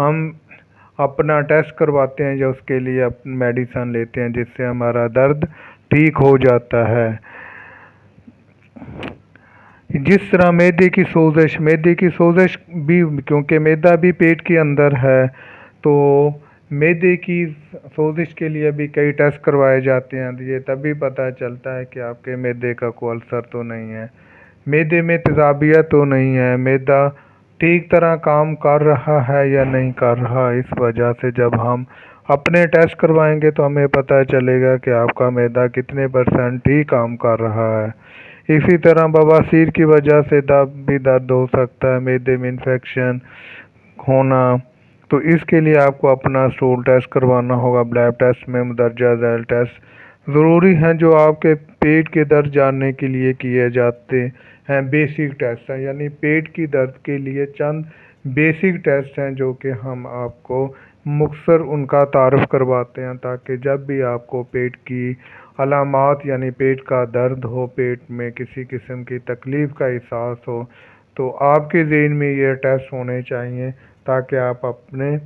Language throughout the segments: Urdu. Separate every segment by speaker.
Speaker 1: ہم اپنا ٹیسٹ کرواتے ہیں یا اس کے لیے میڈیسن لیتے ہیں جس سے ہمارا درد ٹھیک ہو جاتا ہے۔ جس طرح معدے کی سوزش بھی، کیونکہ معدہ بھی پیٹ کے اندر ہے، تو معدے کی سوزش کے لیے بھی کئی ٹیسٹ کروائے جاتے ہیں۔ یہ تبھی پتہ چلتا ہے کہ آپ کے معدے کا کوئی السر تو نہیں ہے، معدے میں تیزابیت تو نہیں ہے، معدہ ٹھیک طرح کام کر رہا ہے یا نہیں کر رہا۔ اس وجہ سے جب ہم اپنے ٹیسٹ کروائیں گے تو ہمیں پتہ چلے گا کہ آپ کا معدہ کتنے % ٹھیک کام کر رہا ہے۔ اسی طرح بواسیر کی وجہ سے بھی درد ہو سکتا ہے، معدے میں انفیکشن ہونا، تو اس کے لیے آپ کو اپنا اسٹول ٹیسٹ کروانا ہوگا۔ بلڈ ٹیسٹ میں مندرجہ ذیل ٹیسٹ ضروری ہیں جو آپ کے پیٹ کے درد جاننے کے لیے کیے جاتے ہیں۔ بیسک ٹیسٹ ہیں، یعنی پیٹ کی درد کے لیے چند بیسک ٹیسٹ ہیں جو کہ ہم آپ کو مختصر ان کا تعارف کرواتے ہیں، تاکہ جب بھی آپ کو پیٹ کی علامات یعنی پیٹ کا درد ہو، پیٹ میں کسی قسم کی تکلیف کا احساس ہو، تو آپ کے ذہن میں یہ ٹیسٹ ہونے چاہیے تاکہ آپ اپنے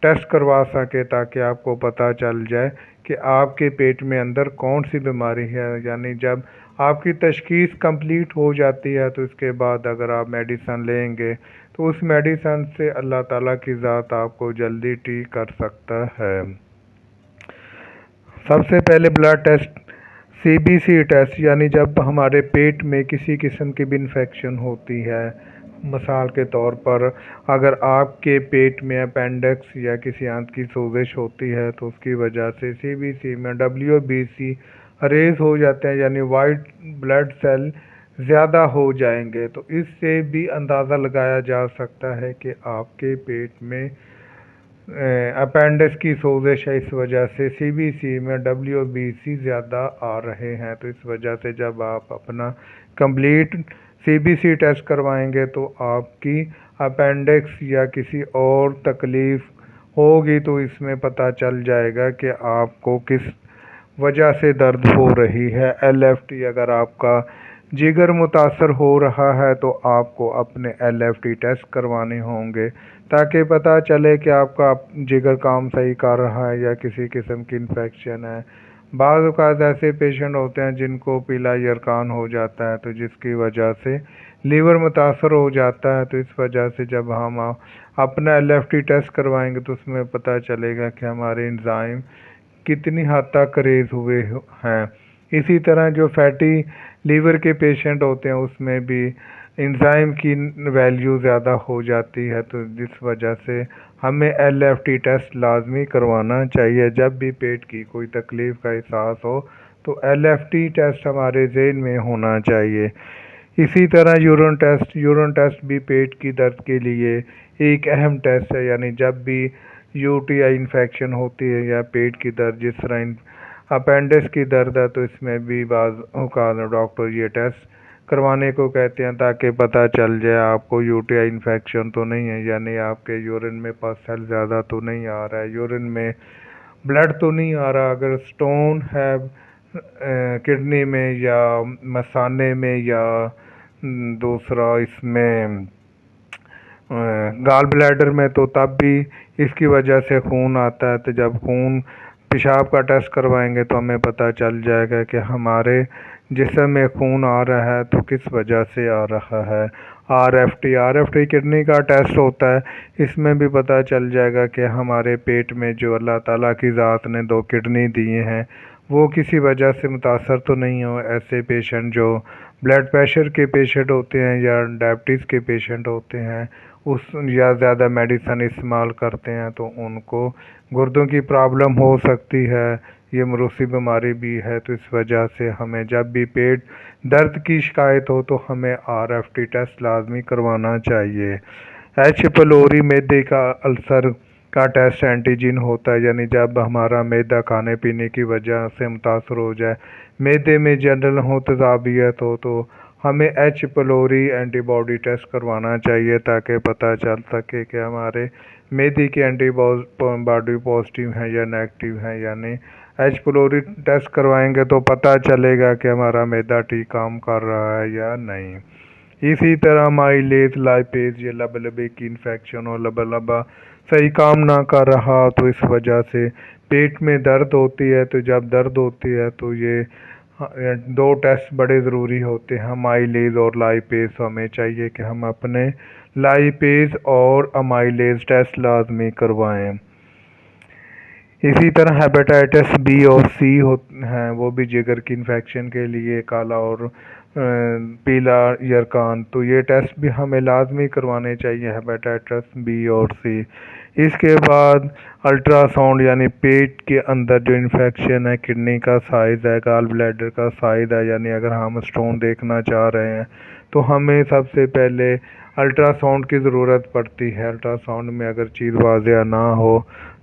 Speaker 1: ٹیسٹ کروا سکیں، تاکہ آپ کو پتہ چل جائے کہ آپ کے پیٹ میں اندر کون سی بیماری ہے۔ یعنی جب آپ کی تشخیص کمپلیٹ ہو جاتی ہے تو اس کے بعد اگر آپ میڈیسن لیں گے تو اس میڈیسن سے اللہ تعالیٰ کی ذات آپ کو جلدی ٹھیک کر سکتا ہے۔ سب سے پہلے بلڈ ٹیسٹ، CBC ٹیسٹ، یعنی جب ہمارے پیٹ میں کسی قسم کی بھی انفیکشن ہوتی ہے، مثال کے طور پر اگر آپ کے پیٹ میں اپینڈکس یا کسی آنت کی سوزش ہوتی ہے تو اس کی وجہ سے CBC میں WBC ریز ہو جاتے ہیں، یعنی وائٹ بلڈ سیل زیادہ ہو جائیں گے، تو اس سے بھی اندازہ لگایا جا سکتا ہے کہ آپ کے پیٹ میں اپینڈکس کی سوزش ہے، اس وجہ سے CBC میں WBC زیادہ آ رہے ہیں۔ تو اس وجہ سے جب آپ اپنا کمپلیٹ CBC ٹیسٹ کروائیں گے تو آپ کی اپینڈکس یا کسی اور تکلیف ہوگی تو اس میں پتہ چل جائے گا کہ آپ کو کس وجہ سے درد ہو رہی ہے۔ LFT، اگر آپ کا جگر متاثر ہو رہا ہے تو آپ کو اپنے LFT ٹیسٹ کروانے ہوں گے تاکہ پتہ چلے کہ آپ کا جگر کام صحیح کر رہا ہے یا کسی قسم کی انفیکشن ہے۔ بعض اوقات ایسے پیشنٹ ہوتے ہیں جن کو پیلا یرقان ہو جاتا ہے، تو جس کی وجہ سے لیور متاثر ہو جاتا ہے، تو اس وجہ سے جب ہم اپنا LFT ٹیسٹ کروائیں گے تو اس میں پتہ چلے گا کہ ہمارے انزائم کتنی حد تک ریز ہوئے ہیں۔ اسی طرح جو فیٹی لیور کے پیشنٹ ہوتے ہیں اس میں بھی انزائم کی ویلیو زیادہ ہو جاتی ہے، تو جس وجہ سے ہمیں LFT ٹیسٹ لازمی کروانا چاہیے۔ جب بھی پیٹ کی کوئی تکلیف کا احساس ہو تو LFT ٹیسٹ ہمارے ذہن میں ہونا چاہیے۔ اسی طرح یورین ٹیسٹ بھی پیٹ کی درد کے لیے ایک اہم ٹیسٹ ہے، یعنی جب بھی UTI انفیکشن ہوتی ہے یا پیٹ کی درد، جس طرح اپینڈکس کی درد ہے، تو اس میں بھی بعض اوقات ڈاکٹر یہ ٹیسٹ کروانے کو کہتے ہیں تاکہ پتہ چل جائے آپ کو UTI انفیکشن تو نہیں ہے، یعنی آپ کے یورین میں پس سیل زیادہ تو نہیں آ رہا ہے، یورین میں بلڈ تو نہیں آ رہا۔ اگر سٹون ہے کڈنی میں یا مثانے میں یا دوسرا اس میں گال بلیڈر میں، تو تب بھی اس کی وجہ سے خون آتا ہے۔ تو جب خون پیشاب کا ٹیسٹ کروائیں گے تو ہمیں پتہ چل جائے گا کہ ہمارے جسم میں خون آ رہا ہے تو کس وجہ سے آ رہا ہے۔ RFT کڈنی کا ٹیسٹ ہوتا ہے، اس میں بھی پتہ چل جائے گا کہ ہمارے پیٹ میں جو اللہ تعالیٰ کی ذات نے 2 کڈنی دیے ہیں وہ کسی وجہ سے متاثر تو نہیں ہو۔ ایسے پیشنٹ جو بلڈ پریشر کے پیشنٹ ہوتے ہیں یا ڈائبٹیز کے پیشنٹ ہوتے ہیں یا زیادہ میڈیسن استعمال کرتے ہیں تو ان کو گردوں کی پرابلم ہو سکتی ہے، یہ موروثی بیماری بھی ہے۔ تو اس وجہ سے ہمیں جب بھی پیٹ درد کی شکایت ہو تو ہمیں RFT ٹیسٹ لازمی کروانا چاہیے۔ H پلوری معدے کا السر کا ٹیسٹ اینٹیجن ہوتا ہے، یعنی جب ہمارا معدہ کھانے پینے کی وجہ سے متاثر ہو جائے، معدے میں جنرل ہو، تیزابیت ہو، تو ہمیں H پلوری اینٹی باڈی ٹیسٹ کروانا چاہیے تاکہ پتہ چل سکے کہ ہمارے معدے کی اینٹی باڈی پازیٹیو ہیں یا نیگیٹیو ہیں۔ یعنی H پلوری ٹیسٹ کروائیں گے تو پتہ چلے گا کہ ہمارا معدہ ٹھیک کام کر رہا ہے یا نہیں۔ اسی طرح مائلیز لائپیز یہ لبے کی انفیکشن اور لبا صحیح کام نہ کر رہا تو اس وجہ سے پیٹ میں درد ہوتی ہے، تو جب درد ہوتی ہے تو یہ دو ٹیسٹ بڑے ضروری ہوتے ہیں، مائلیز اور لائپیز۔ ہمیں چاہیے کہ ہم اپنے لائپیز اور امائلیز ٹیسٹ لازمی کروائیں۔ اسی طرح ہیپاٹائٹس بی اور سی ہیں، وہ بھی جگر کی انفیکشن کے لیے کالا اور پیلا یرقان، تو یہ ٹیسٹ بھی ہمیں لازمی کروانے چاہیے، ہیپاٹائٹس بی اور سی۔ اس کے بعد الٹرا ساؤنڈ یعنی پیٹ کے اندر جو انفیکشن ہے، کڈنی کا سائز ہے، گال بلیڈر کا سائز ہے، یعنی اگر ہم سٹون دیکھنا چاہ رہے ہیں تو ہمیں سب سے پہلے الٹرا ساؤنڈ کی ضرورت پڑتی ہے۔ الٹرا ساؤنڈ میں اگر چیز واضح نہ ہو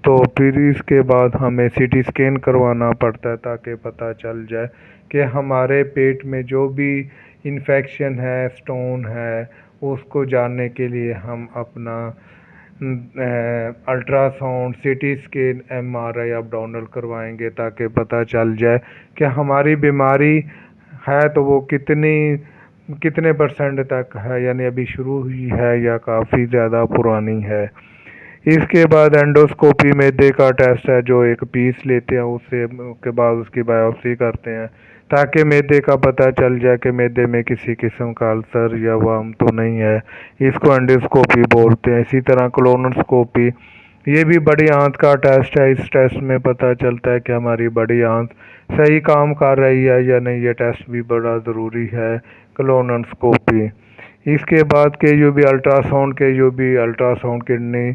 Speaker 1: تو پھر اس کے بعد ہمیں سی ٹی اسکین کروانا پڑتا ہے تاکہ پتہ چل جائے کہ ہمارے پیٹ میں جو بھی انفیکشن ہے، سٹون ہے، اس کو جاننے کے لیے ہم اپنا ultrasound, C T scan, M R I abdominal کروائیں گے تاکہ پتہ چل جائے کہ ہماری بیماری ہے تو وہ کتنے پرسنٹ تک ہے، یعنی ابھی شروع ہوئی ہے یا کافی زیادہ پرانی ہے۔ اس کے بعد اینڈوسکوپی معدے کا ٹیسٹ ہے، جو ایک پیس لیتے ہیں، اس کے بعد اس کی بائیوپسی کرتے ہیں تاکہ معدے کا پتہ چل جائے کہ معدے میں کسی قسم کا السر یا ورم تو نہیں ہے، اس کو اینڈوسکوپی بولتے ہیں۔ اسی طرح کولونوسکوپی، یہ بھی بڑی آنت کا ٹیسٹ ہے، اس ٹیسٹ میں پتہ چلتا ہے کہ ہماری بڑی آنت صحیح کام کر رہی ہے یا نہیں، یہ ٹیسٹ بھی بڑا ضروری ہے، کولونوسکوپی۔ اس کے بعد الٹرا ساؤنڈ کڈنی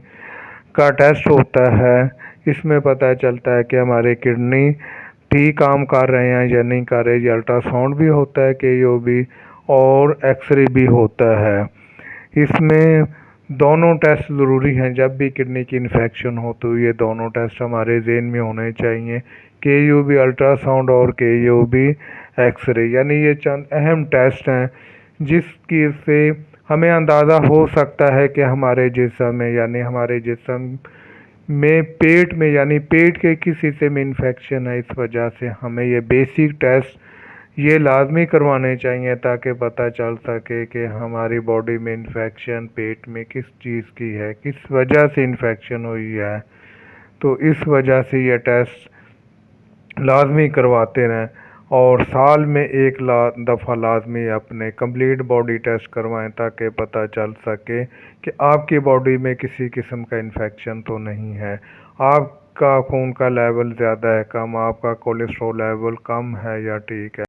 Speaker 1: کا ٹیسٹ ہوتا ہے، اس میں پتہ چلتا ہے کہ ہمارے کڈنی ٹھیک کام کر رہے ہیں یا نہیں کر رہے، یہ الٹرا ساؤنڈ بھی ہوتا ہے اور ایکس رے بھی ہوتا ہے۔ اس میں دونوں ٹیسٹ ضروری ہیں، جب بھی کڈنی کی انفیکشن ہو تو یہ دونوں ٹیسٹ ہمارے ذہن میں ہونے چاہیے، الٹرا ساؤنڈ اور ایکس رے، یعنی یہ چند اہم ٹیسٹ ہیں جس کی سے ہمیں اندازہ ہو سکتا ہے کہ ہمارے جسم میں پیٹ میں یعنی پیٹ کے کس حصے میں انفیکشن ہے، اس وجہ سے ہمیں یہ بیسک ٹیسٹ یہ لازمی کروانے چاہیے تاکہ پتہ چل سکے کہ ہماری باڈی میں انفیکشن پیٹ میں کس چیز کی ہے، کس وجہ سے انفیکشن ہوئی ہے، تو اس وجہ سے یہ ٹیسٹ لازمی کرواتے رہیں اور سال میں ایک دفعہ لازمی اپنے کمپلیٹ باڈی ٹیسٹ کروائیں تاکہ پتہ چل سکے کہ آپ کی باڈی میں کسی قسم کا انفیکشن تو نہیں ہے، آپ کا خون کا لیول زیادہ ہے کم، آپ کا کولیسٹرول لیول کم ہے یا ٹھیک ہے۔